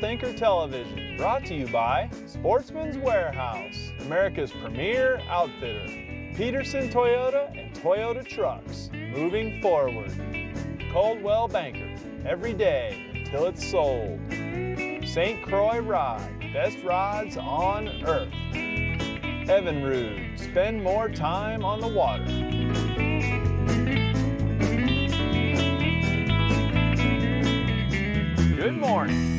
Thinker Television, brought to you by Sportsman's Warehouse, America's premier outfitter, Peterson Toyota and Toyota Trucks, moving forward. Coldwell Banker, every day until it's sold. St. Croix Rod, best rods on earth. Evinrude, spend more time on the water. Good morning.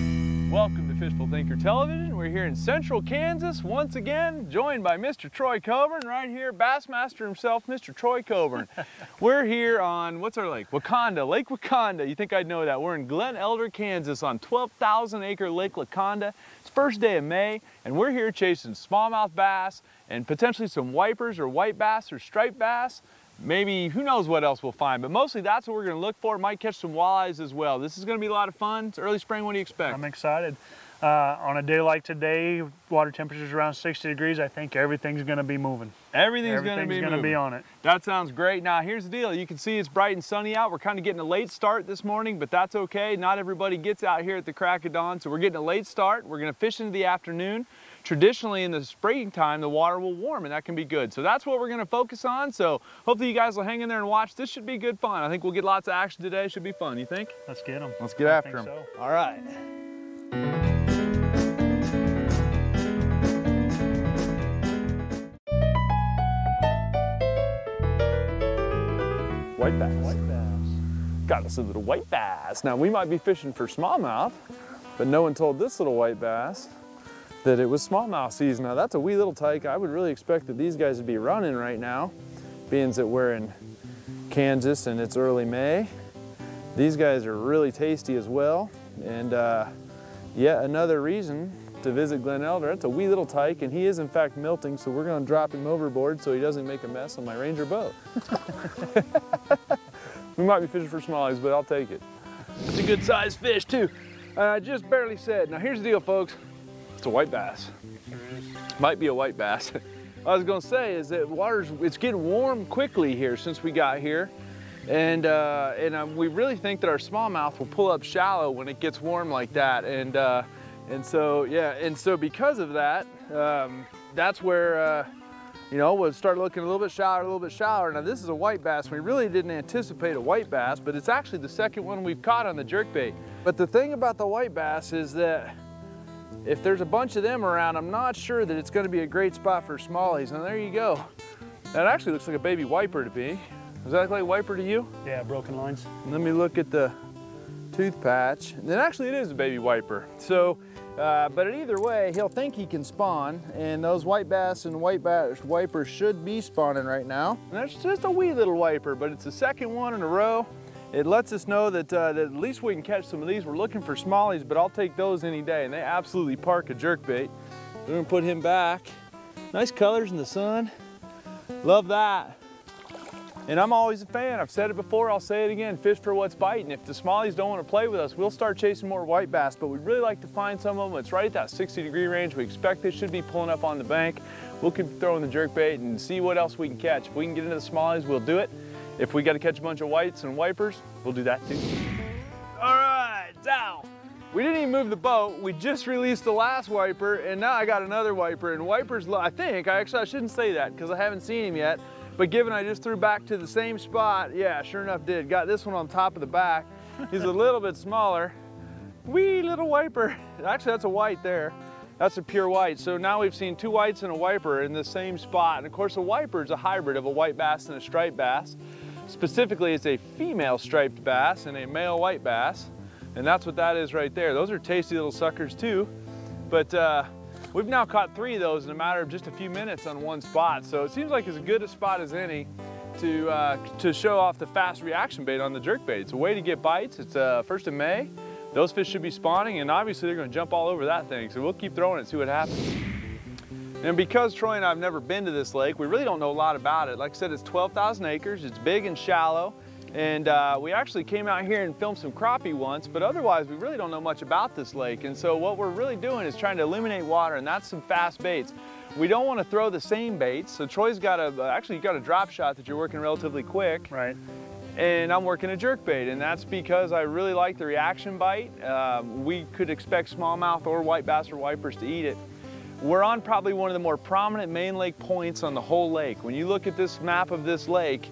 Welcome to Fishful Thinker Television. We're here in central Kansas once again, joined by Mr. Troy Coburn right here, Bassmaster himself, Mr. Troy Coburn. We're here on, what's our lake? Waconda, Lake Waconda. You think I'd know that. We're in Glen Elder, Kansas on 12,000 acre Lake Waconda. It's first day of May, and we're here chasing smallmouth bass and potentially some wipers or white bass or striped bass. Maybe, who knows what else we'll find, but mostly that's what we're gonna look for. Might catch some walleyes as well. This is gonna be a lot of fun. It's early spring, what do you expect? I'm excited. On a day like today, water temperature's around 60 degrees, I think everything's gonna be moving. Everything's gonna be on it. That sounds great. Now here's the deal. You can see it's bright and sunny out. We're kind of getting a late start this morning, but that's okay. Not everybody gets out here at the crack of dawn, so we're getting a late start. We're gonna fish into the afternoon. Traditionally in the springtime, the water will warm and that can be good. So that's what we're gonna focus on. So hopefully you guys will hang in there and watch. This should be good fun. I think we'll get lots of action today. Should be fun, you think? Let's get them. Let's get after them. So. All right. White bass. White bass. Got us a little white bass. Now we might be fishing for smallmouth, but no one told this little white bass that it was smallmouth season. Now that's a wee little tyke. I would really expect that these guys would be running right now, being that we're in Kansas and it's early May. These guys are really tasty as well. And yet another reason to visit Glen Elder. That's a wee little tyke, and he is in fact milting, so we're gonna drop him overboard so he doesn't make a mess on my Ranger boat. We might be fishing for smallies, but I'll take it. It's a good sized fish too. I just barely said. Now here's the deal, folks. It's a white bass. Might be a white bass. I was gonna say is that it's getting warm quickly here since we got here. And we really think that our smallmouth will pull up shallow when it gets warm like that. And so because of that, that's where, you know, we'll start looking a little bit shallower. Now this is a white bass. We really didn't anticipate a white bass, but it's actually the second one we've caught on the jerkbait. But the thing about the white bass is that if there's a bunch of them around, I'm not sure that it's gonna be a great spot for smallies. And there you go. That actually looks like a baby wiper to me. Does that look like a wiper to you? Yeah, broken lines. And let me look at the tooth patch. And then actually it is a baby wiper. So, but either way, he'll think he can spawn, and those white bass and white bass wipers should be spawning right now. And that's just a wee little wiper, but it's the second one in a row. It lets us know that, that at least we can catch some of these. We're looking for smallies, but I'll take those any day, and they absolutely park a jerkbait. We're gonna put him back. Nice colors in the sun. Love that. And I'm always a fan. I've said it before, I'll say it again, fish for what's biting. If the smallies don't want to play with us, we'll start chasing more white bass, but we'd really like to find some of them. It's right at that 60-degree range. We expect they should be pulling up on the bank. We'll keep throwing the jerkbait and see what else we can catch. If we can get into the smallies, we'll do it. If we got to catch a bunch of whites and wipers, we'll do that too. All right, now, we didn't even move the boat. We just released the last wiper, and now I got another wiper. And wipers, I shouldn't say that because I haven't seen him yet. But given I just threw back to the same spot, yeah, sure enough did. Got this one on top of the back. He's a little bit smaller. Wee little wiper. Actually, that's a white there. That's a pure white. So now we've seen two whites and a wiper in the same spot. And of course, a wiper is a hybrid of a white bass and a striped bass. Specifically, it's a female striped bass and a male white bass. And that's what that is right there. Those are tasty little suckers too. But we've now caught 3 of those in a matter of just a few minutes on one spot. So it seems like as good a spot as any to show off the fast reaction bait on the jerkbait. It's a way to get bites. It's 1st of May. Those fish should be spawning, and obviously they're gonna jump all over that thing. So we'll keep throwing it, see what happens. And because Troy and I have never been to this lake, we really don't know a lot about it. Like I said, it's 12,000 acres, it's big and shallow. And we actually came out here and filmed some crappie once, but otherwise we really don't know much about this lake. And so what we're really doing is trying to eliminate water, and that's some fast baits. We don't want to throw the same baits, so Troy's got a, actually you got a drop shot that you're working relatively quick. Right. and I'm working a jerkbait, and that's because I really like the reaction bite. We could expect smallmouth or white bass or wipers to eat it. We're on probably one of the more prominent main lake points on the whole lake. When you look at this map of this lake,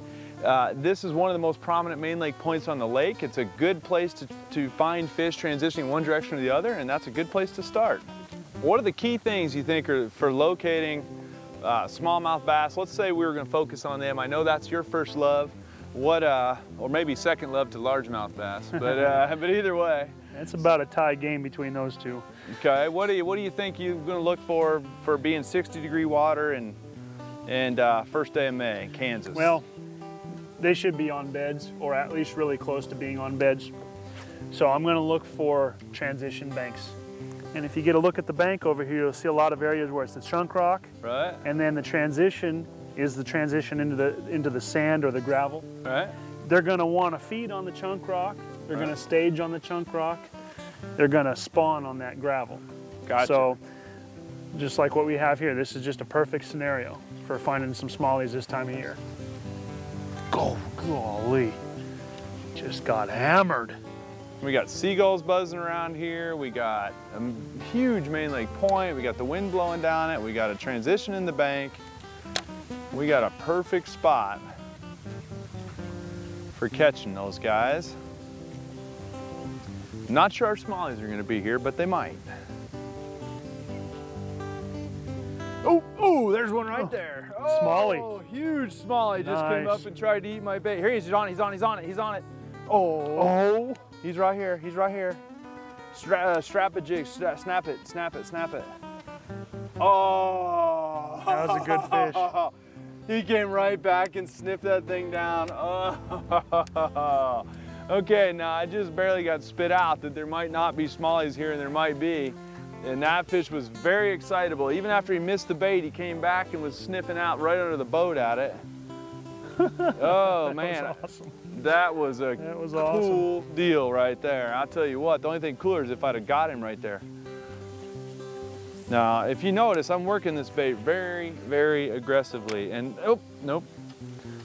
this is one of the most prominent main lake points on the lake. It's a good place to find fish transitioning one direction or the other, and that's a good place to start. What are the key things you think are for locating smallmouth bass? Let's say we were going to focus on them. I know that's your first love. What, or maybe second love to largemouth bass, but either way. It's about a tie game between those two. Okay, what do you think you're going to look for being 60-degree water and first day of May, Kansas? Well, they should be on beds, or at least really close to being on beds. So I'm going to look for transition banks. And if you get a look at the bank over here, you'll see a lot of areas where it's the chunk rock, right? And then the transition is the transition into the sand or the gravel. Right. They're going to want to feed on the chunk rock. They're going to stage on the chunk rock. They're going to spawn on that gravel. Gotcha. So, just like what we have here, this is just a perfect scenario for finding some smallies this time of year. Oh, golly. Just got hammered. We got seagulls buzzing around here. We got a huge main lake point. We got the wind blowing down it. We got a transition in the bank. We got a perfect spot for catching those guys. Not sure our smallies are going to be here, but they might. Oh, there's one right there. Oh, Smallie. Huge smallie just came up and tried to eat my bait. Here he's on it. Oh, he's right here, strap a jig, snap it. Oh. That was a good fish. He came right back and sniffed that thing down. Oh. Okay, now I just barely got spit out that there might not be smallies here, and there might be. And that fish was very excitable. Even after he missed the bait, he came back and was sniffing out right under the boat at it. Oh, man. That was awesome. That was a cool deal right there. I'll tell you what, the only thing cooler is if I'd have got him right there. Now, if you notice, I'm working this bait very, very aggressively. And, oh, nope.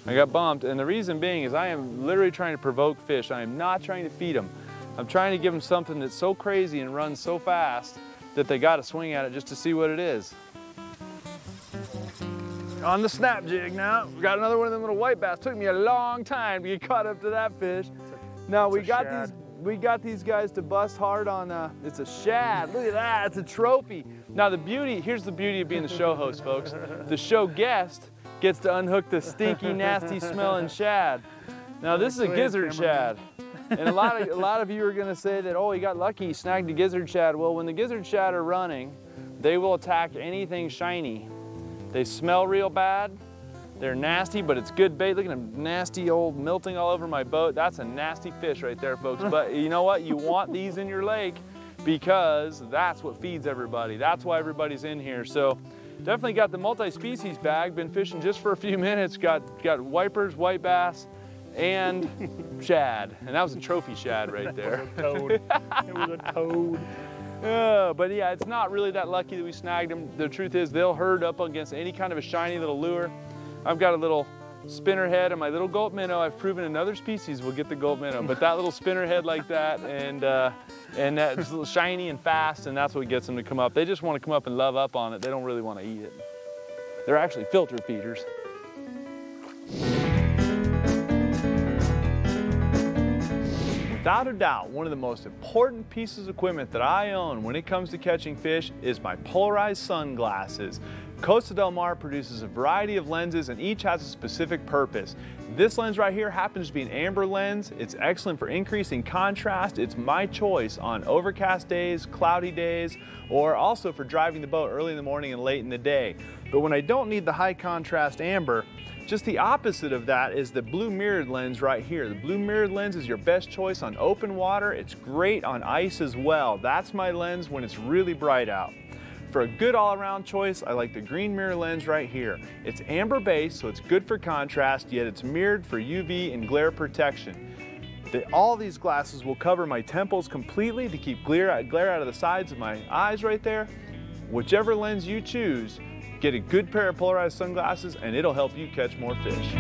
I got bumped, and the reason being is I am literally trying to provoke fish. I am not trying to feed them. I'm trying to give them something that's so crazy and runs so fast that they got to swing at it just to see what it is. On the snap jig now, we got another one of them little white bass. Took me a long time to get caught up to that fish. Now we got these guys to bust hard on, it's a shad. Look at that, it's a trophy. Now here's the beauty of being the show host, folks. The show guest gets to unhook the stinky, nasty smelling shad. Now this is a gizzard shad. And a lot of you are gonna say that, oh, he got lucky, he snagged a gizzard shad. Well, when the gizzard shad are running, they will attack anything shiny. They smell real bad. They're nasty, but it's good bait. Look at them nasty old milting all over my boat. That's a nasty fish right there, folks. But you know what? You want these in your lake because that's what feeds everybody. That's why everybody's in here. So definitely got the multi-species bag. Been fishing just for a few minutes. Got wipers, white bass, and shad. And that was a trophy shad right there. It was a toad. It was a toad. But yeah, it's not really that lucky that we snagged them. The truth is they'll herd up against any kind of a shiny little lure. I've got a little spinner head and my little gulp minnow. I've proven another species will get the gulp minnow, but that little spinner head like that and that's a little shiny and fast, and that's what gets them to come up. They just want to come up and love up on it. They don't really want to eat it. They're actually filter feeders. Without a doubt, one of the most important pieces of equipment that I own when it comes to catching fish is my polarized sunglasses. Costa Del Mar produces a variety of lenses and each has a specific purpose. This lens right here happens to be an amber lens. It's excellent for increasing contrast. It's my choice on overcast days, cloudy days, or also for driving the boat early in the morning and late in the day. But when I don't need the high contrast amber, just the opposite of that is the blue mirrored lens right here. The blue mirrored lens is your best choice on open water. It's great on ice as well. That's my lens when it's really bright out. For a good all-around choice, I like the green mirror lens right here. It's amber based, so it's good for contrast, yet it's mirrored for UV and glare protection. All these glasses will cover my temples completely to keep glare out of the sides of my eyes right there. Whichever lens you choose, get a good pair of polarized sunglasses and it'll help you catch more fish.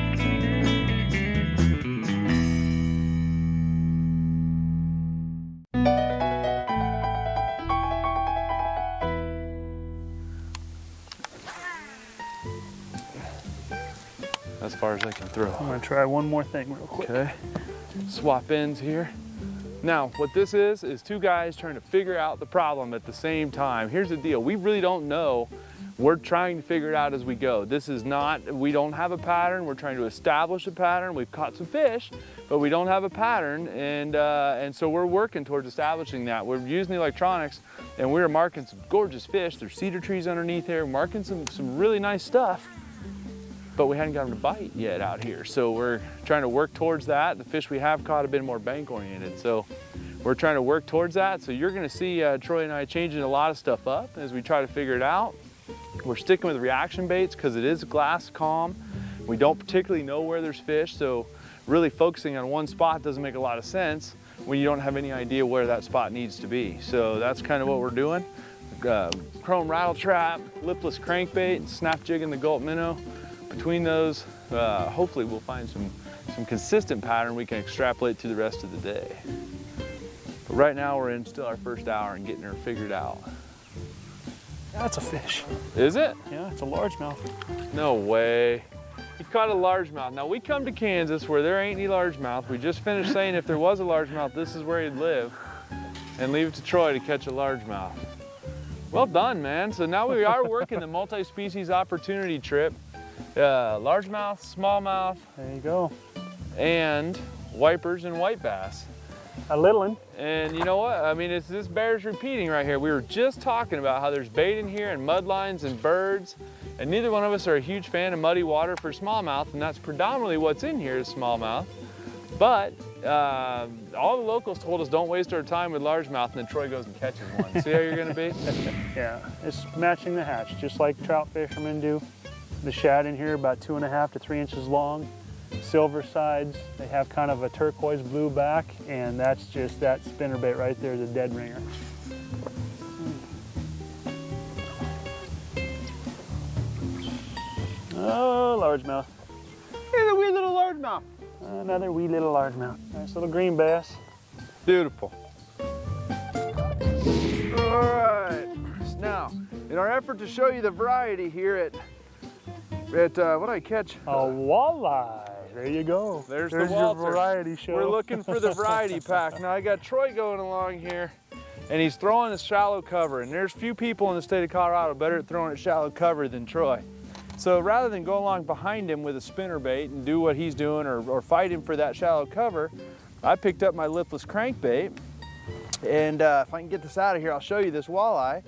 as far as I can throw. I'm gonna try one more thing real quick. Okay, swap ends here. Now, what this is two guys trying to figure out the problem at the same time. Here's the deal, we really don't know. We're trying to figure it out as we go. This is not, we don't have a pattern. We're trying to establish a pattern. We've caught some fish, but we don't have a pattern. And so we're working towards establishing that. We're using the electronics and we're marking some gorgeous fish. There's cedar trees underneath here, marking some really nice stuff, but we hadn't got them to bite yet out here. So we're trying to work towards that. The fish we have caught have been more bank oriented. So we're trying to work towards that. So you're gonna see Troy and I changing a lot of stuff up as we try to figure it out. We're sticking with reaction baits because it is glass calm. We don't particularly know where there's fish, so really focusing on one spot doesn't make a lot of sense when you don't have any idea where that spot needs to be. So that's kind of what we're doing. Chrome rattle trap, lipless crankbait, and snap jig in the gulp minnow. Between those, hopefully we'll find some consistent pattern we can extrapolate through the rest of the day. But right now we're in still our first hour and getting her figured out. That's a fish. Is it? Yeah, it's a largemouth. No way. He caught a largemouth. Now we come to Kansas where there ain't any largemouth. We just finished saying if there was a largemouth, this is where he'd live. And leave it to Troy to catch a largemouth. Well done, man. So now we are working the multi-species opportunity trip. Largemouth, smallmouth. There you go. And wipers and white bass. A little one. And you know what? I mean, this bears repeating right here. We were just talking about how there's bait in here and mudlines and birds, and neither one of us are a huge fan of muddy water for smallmouth, and that's predominantly what's in here is smallmouth. But all the locals told us don't waste our time with largemouth, and then Troy goes and catches one. See how you're gonna be? Yeah, it's matching the hatch, just like trout fishermen do. The shad in here about 2.5 to 3 inches long. Silver sides, they have kind of a turquoise blue back, and that's just that spinnerbait right there is a dead ringer. Oh, largemouth. Here's a wee little largemouth. Another wee little largemouth. Nice little green bass. Beautiful. All right. Now, in our effort to show you the variety here at what did I catch? A walleye. There you go. There's the your Walter. variety show. We're looking for the variety pack. Now I got Troy going along here, and he's throwing a shallow cover. And there's few people in the state of Colorado better at throwing at shallow cover than Troy. So rather than go along behind him with a spinnerbait and do what he's doing or fight him for that shallow cover, I picked up my lipless crankbait. And if I can get this out of here, I'll show you this walleye.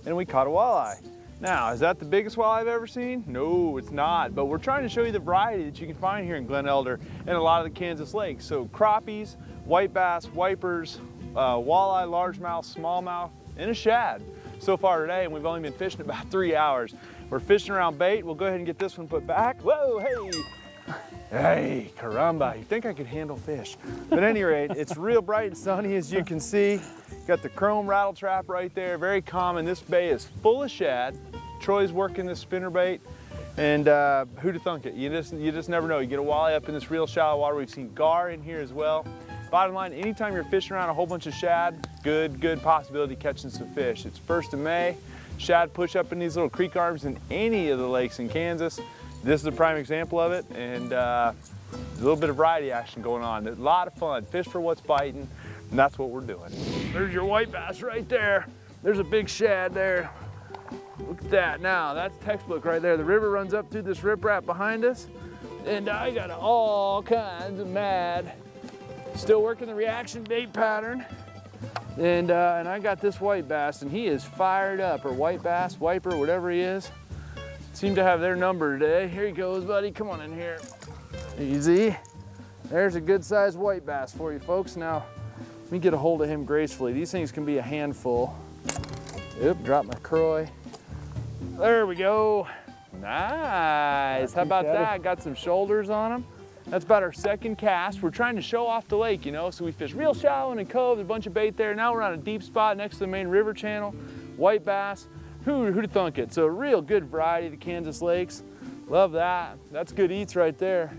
And we caught a walleye. Now, is that the biggest walleye I've ever seen? No, it's not, but we're trying to show you the variety that you can find here in Glen Elder and a lot of the Kansas lakes. So crappies, white bass, wipers, walleye, largemouth, smallmouth, and a shad so far today, and we've only been fishing about 3 hours. We're fishing around bait. We'll go ahead and get this one put back. Whoa, hey. Hey, caramba, you think I could handle fish. But at any rate, it's real bright and sunny as you can see. Got the chrome rattle trap right there, very common. This bay is full of shad. Troy's working this spinnerbait, and who'd have thunk it? You just never know. You get a walleye up in this real shallow water. We've seen gar in here as well. Bottom line, anytime you're fishing around a whole bunch of shad, good possibility of catching some fish. It's 1st of May. Shad push up in these little creek arms in any of the lakes in Kansas. This is a prime example of it, and a little bit of variety action going on. A lot of fun. Fish for what's biting, and that's what we're doing. There's your white bass right there. There's a big shad there. Look at that. Now, that's textbook right there. The river runs up through this riprap behind us, and I got all kinds of mad. Still working the reaction bait pattern, and I got this white bass, and he is fired up, or white bass, wiper, whatever he is. Seem to have their number today. Here he goes, buddy. Come on in here. Easy. There's a good sized white bass for you folks. Now, let me get a hold of him gracefully. These things can be a handful. Oop, drop my croy. There we go. Nice. How about that? Got some shoulders on him. That's about our 2nd cast. We're trying to show off the lake, you know, so we fish real shallow in a cove. There's a bunch of bait there. Now we're on a deep spot next to the main river channel. White bass. Who'd thunk it? So a real good variety of the Kansas lakes. Love that. That's good eats right there.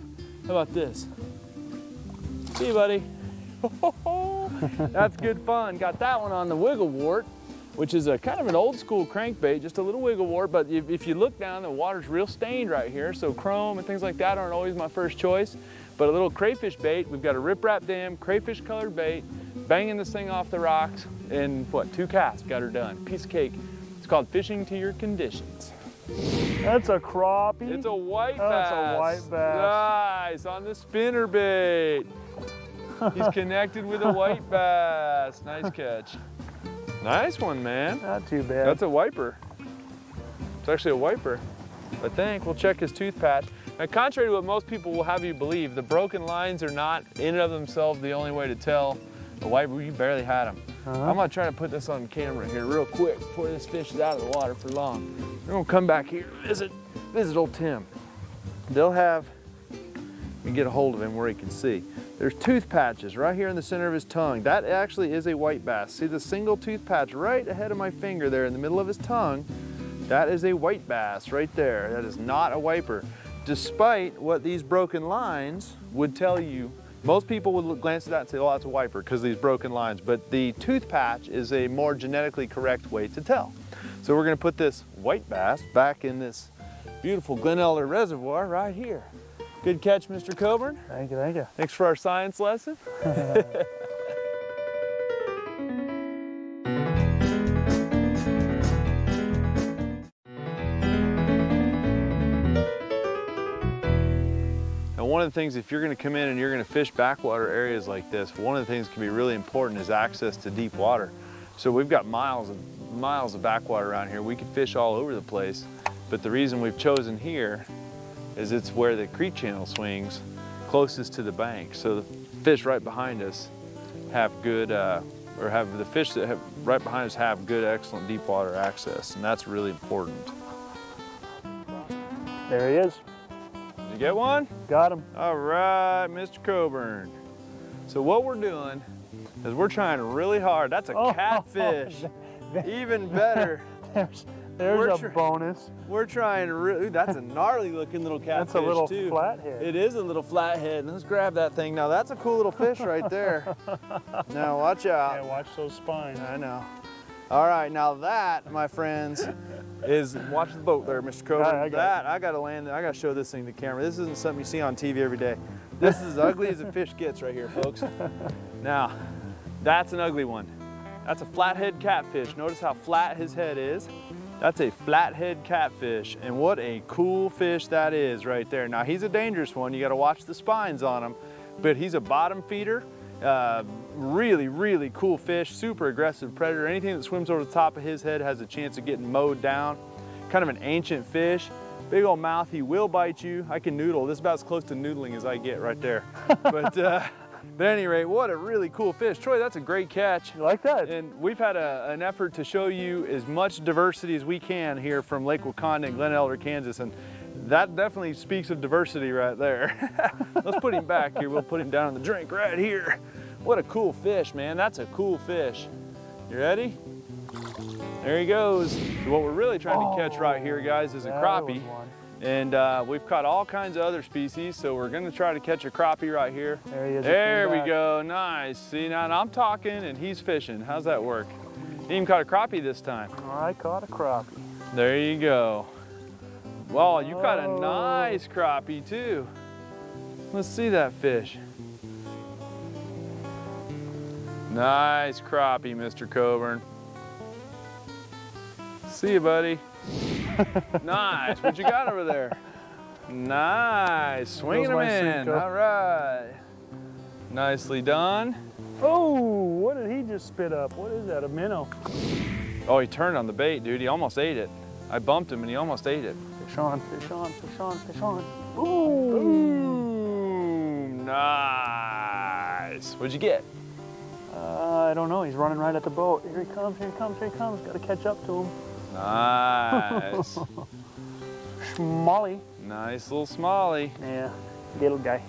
How about this? See you, buddy. That's good fun. Got that one on the wiggle wart. which is a kind of an old school crankbait, just a little wiggle wart, but if you look down, the water's real stained right here, so chrome and things like that aren't always my first choice. But a little crayfish bait, we've got a riprap dam, crayfish colored bait, banging this thing off the rocks, and what, 2 casts, got her done. Piece of cake. It's called fishing to your conditions. That's a crappie. It's a white bass. That's a white bass. Nice, on the spinner bait. He's connected with a white bass. Nice catch. Nice one, man. Not too bad. That's a wiper. It's actually a wiper, I think. We'll check his tooth patch. Now, contrary to what most people will have you believe, the broken lines are not in and of themselves the only way to tell a wiper. You barely had them. I'm gonna try to put this on camera here real quick before this fish is out of the water for long. We're gonna come back here, visit old Tim. They'll have, me get a hold of him where he can see. There's tooth patches right here in the center of his tongue. That actually is a white bass. See the single tooth patch right ahead of my finger there in the middle of his tongue? That is a white bass right there. That is not a wiper. Despite what these broken lines would tell you, most people would glance at that and say, oh, that's a wiper because of these broken lines, but the tooth patch is a more genetically correct way to tell. So we're gonna put this white bass back in this beautiful Glen Elder Reservoir right here. Good catch, Mr. Coburn. Thank you, thank you. Thanks for our science lesson. Now, one of the things, if you're going to come in and you're going to fish backwater areas like this, one of the things that can be really important is access to deep water. So we've got miles of backwater around here. We could fish all over the place, but the reason we've chosen here is it's where the creek channel swings closest to the bank. So the fish right behind us have good, the fish that have right behind us have good, excellent deep water access, and that's really important. There he is. Did you get one? Got him. All right, Mr. Coburn. So what we're doing is we're trying really hard. That's a catfish. Even better. There's a bonus. We're trying really, that's a gnarly looking little catfish. That's a little too. flathead. It is a little flathead. Let's grab that thing. Now that's a cool little fish right there. Now watch out. Yeah, watch those spines. I know. All right, now that, my friends, is, watch the boat there, Mr. Coburn. I gotta land, I gotta show this thing to the camera. This isn't something you see on TV every day. This is as ugly as a fish gets right here, folks. Now, that's an ugly one. That's a flathead catfish. Notice how flat his head is. That's a flathead catfish, and what a cool fish that is right there. Now, he's a dangerous one. You gotta watch the spines on him, but he's a bottom feeder. Really, really cool fish, super aggressive predator. Anything that swims over the top of his head has a chance of getting mowed down. Kind of an ancient fish. Big old mouth, he will bite you. I can noodle. This is about as close to noodling as I get right there. But at any rate, what a really cool fish. Troy, that's a great catch. You like that? And we've had an effort to show you as much diversity as we can here from Lake Waconda and Glen Elder, Kansas. And that definitely speaks of diversity right there. Let's put him back here. We'll put him down in the drink right here. What a cool fish, man. That's a cool fish. You ready? There he goes. So what we're really trying to catch right here, guys, is a crappie. And we've caught all kinds of other species, so we're gonna try to catch a crappie right here. There he is. There we go, nice. See, now I'm talking and he's fishing. How's that work? He even caught a crappie this time. I caught a crappie. There you go. Well, you caught a nice crappie too. Let's see that fish. Nice crappie, Mr. Coburn. See you, buddy. Nice. What you got over there? Nice. Swinging them in. All right. Nicely done. Oh, what did he just spit up? What is that, a minnow? Oh, he turned on the bait, dude. He almost ate it. I bumped him and he almost ate it. Fish on, fish on, fish on, fish on. Ooh. Boom. Nice. What'd you get? I don't know. He's running right at the boat. Here he comes, here he comes, here he comes. Got to catch up to him. Nice. Smalley. Nice little smallie. Yeah, little guy.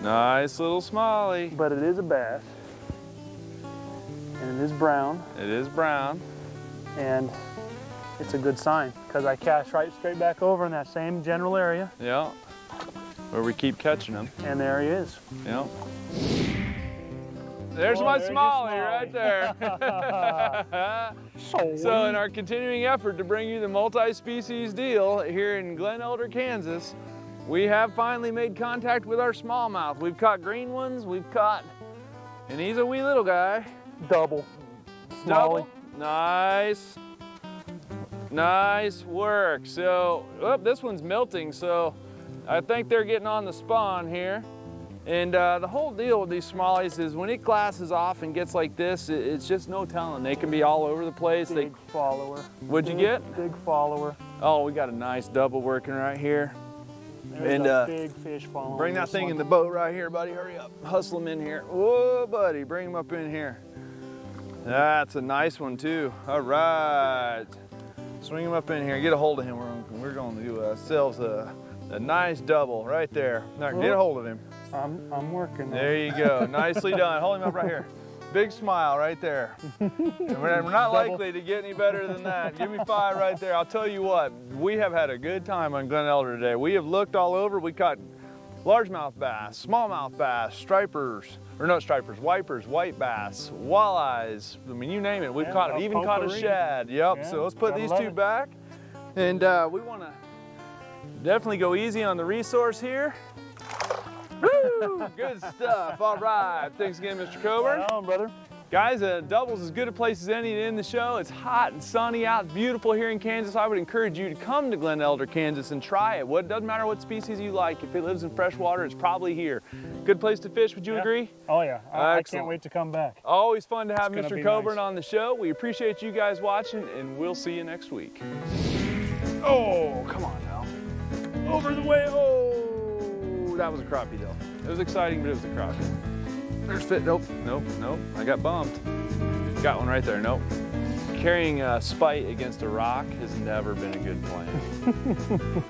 Nice little smallie. But it is a bass. And it is brown. It is brown. And it's a good sign because I cast right straight back over in that same general area. Yeah. Where we keep catching them. And there he is. Yeah. There's my Smalley right there. So in our continuing effort to bring you the multi-species deal here in Glen Elder, Kansas, we have finally made contact with our smallmouth. We've caught green ones, and he's a wee little guy. Double. Double. Nice. Nice work. So, this one's milting, so I think they're getting on the spawn here. And the whole deal with these smallies is when it glasses off and gets like this, it's just no telling. They can be all over the place. Big follower. What'd you get? Big follower. Oh, we got a nice double working right here. There's a big fish following. Bring that thing in the boat right here, buddy. Hurry up. Hustle him in here. Whoa, buddy. Bring him up in here. That's a nice one, too. All right. Swing him up in here. Get a hold of him. We're going to do ourselves a nice double right there. Now, get a hold of him. I'm working. There you go. Nicely done. Hold him up right here. Big smile right there. And we're not likely to get any better than that. Give me 5 right there. I'll tell you what, we have had a good time on Glen Elder today. We have looked all over. We caught largemouth bass, smallmouth bass, stripers, or not stripers, wipers, white bass, walleyes. I mean, you name it. We've caught it. Even caught a shad. Yep. So let's put these two back. And we want to definitely go easy on the resource here. Woo! Good stuff. All right. Thanks again, Mr. Coburn. Right on, brother. Guys, doubles as good a place as any to end the show. It's hot and sunny out, beautiful here in Kansas. I would encourage you to come to Glen Elder, Kansas and try it. It doesn't matter what species you like. If it lives in fresh water, it's probably here. Good place to fish, would you agree? Oh yeah, I can't wait to come back. Always fun to have Mr. Coburn on the show. We appreciate you guys watching, and we'll see you next week. Oh, come on now. Over the way. Oh, that was a crappie though. It was exciting, but it was a crappie. There's fit. Nope, nope, nope. I got bumped. Got one right there. Nope. Carrying a spite against a rock has never been a good plan.